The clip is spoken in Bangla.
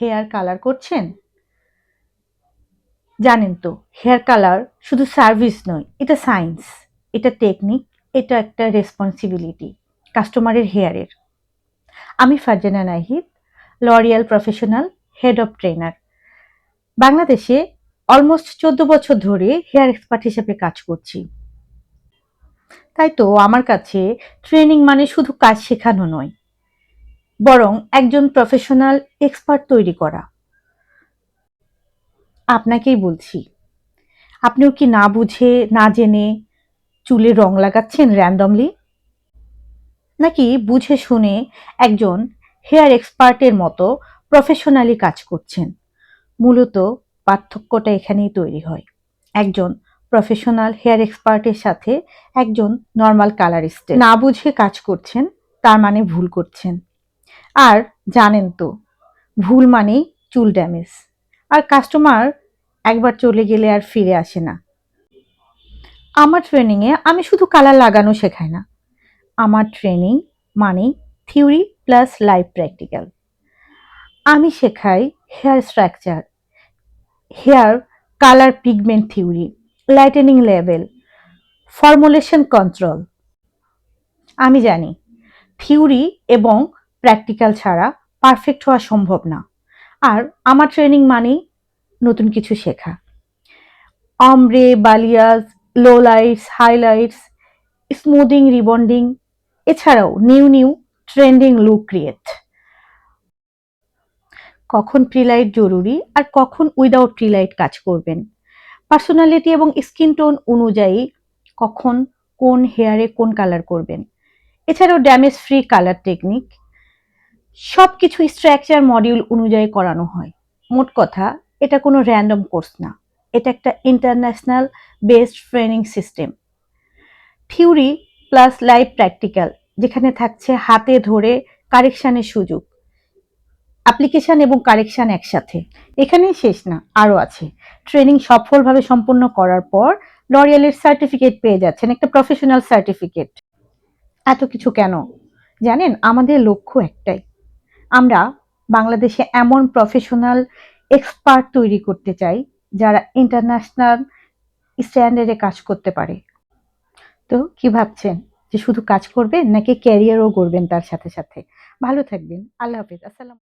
হেয়ার কালার করছেন? জানেন তো হেয়ার কালার শুধু সার্ভিস নয়, এটা সায়েন্স, এটা টেকনিক, এটা একটা রেসপন্সিবিলিটি কাস্টমারের হেয়ারের। আমি Farzana Nahid, L'Oréal professional head of trainer. বাংলাদেশে অলমোস্ট 14 বছর ধরে হেয়ার এক্সপার্ট হিসেবে কাজ করছি। তাই তো আমার কাছে ট্রেনিং মানে শুধু কাজ শেখানো নয়, বরং একজন প্রফেশনাল এক্সপার্ট তৈরি করা। আপনাকেই বলছি, আপনিও কি না বুঝে না জেনে চুলে রং লাগাচ্ছেন র্যান্ডমলি, নাকি বুঝে শুনে একজন হেয়ার এক্সপার্টের মতো প্রফেশনালি কাজ করছেন? মূলত পার্থক্যটা এখানেই তৈরি হয়, একজন প্রফেশনাল হেয়ার এক্সপার্টের সাথে একজন নর্মাল কালারিস্টের। না বুঝে কাজ করছেন তার মানে ভুল করছেন। আর জানেন তো, ভুল মানেই চুল ড্যামেজ, আর কাস্টমার একবার চলে গেলে আর ফিরে আসে না। আমার ট্রেনিংয়ে আমি শুধু কালার লাগানো শেখাই না, আমার ট্রেনিং মানে থিওরি প্লাস লাইভ প্র্যাকটিক্যাল। আমি শেখাই hair structure, hair colour pigment theory, lightening level, formulation control. আমি জানি থিওরি এবং প্র্যাকটিক্যাল ছাড়া পারফেক্ট হওয়া সম্ভব না, আর আমার ট্রেনিং মানেই নতুন কিছু শেখা। অমব্রে, বালিয়াস, লো লাইটস, হাইলাইটস, স্মুদিং, রিবন্ডিং, এছাড়াও new new trending look create. কখন প্রিলাইট জরুরি আর কখন উইদাউট প্রিলাইট কাজ করবেন, পার্সোনালিটি এবং স্কিন টোন অনুযায়ী কখন কোন হেয়ারে কোন কালার করবেন, এছাড়াও ড্যামেজ ফ্রি কালার টেকনিক, সবকিছু স্ট্রাকচার মডিউল অনুযায়ী করানো হয়। মোট কথা, এটা কোনো র্যান্ডম কোর্স না, এটা একটা international based training system. Theory plus live practical, যেখানে থাকছে হাতে ধরে কারেকশনের সুযোগ, অ্যাপ্লিকেশন এবং কারেকশন একসাথে। এখানেই শেষ না, আরও আছে। ট্রেনিং সফলভাবে সম্পন্ন করার পর লরিয়ালের সার্টিফিকেট পেয়ে যাচ্ছেন, একটা প্রফেশনাল সার্টিফিকেট। এত কিছু কেন জানেন? আমাদের লক্ষ্য একটাই, আমরা বাংলাদেশে এমন প্রফেশনাল এক্সপার্ট তৈরি করতে চাই যারা ইন্টারন্যাশনাল স্ট্যান্ডার্ডে কাজ করতে পারে। তো কি ভাবছেন, যে শুধু কাজ করবেন নাকি ক্যারিয়ারও গড়বেন তার সাথে সাথে? ভালো থাকবেন। আল্লাহ হাফেজ। আসসালাম।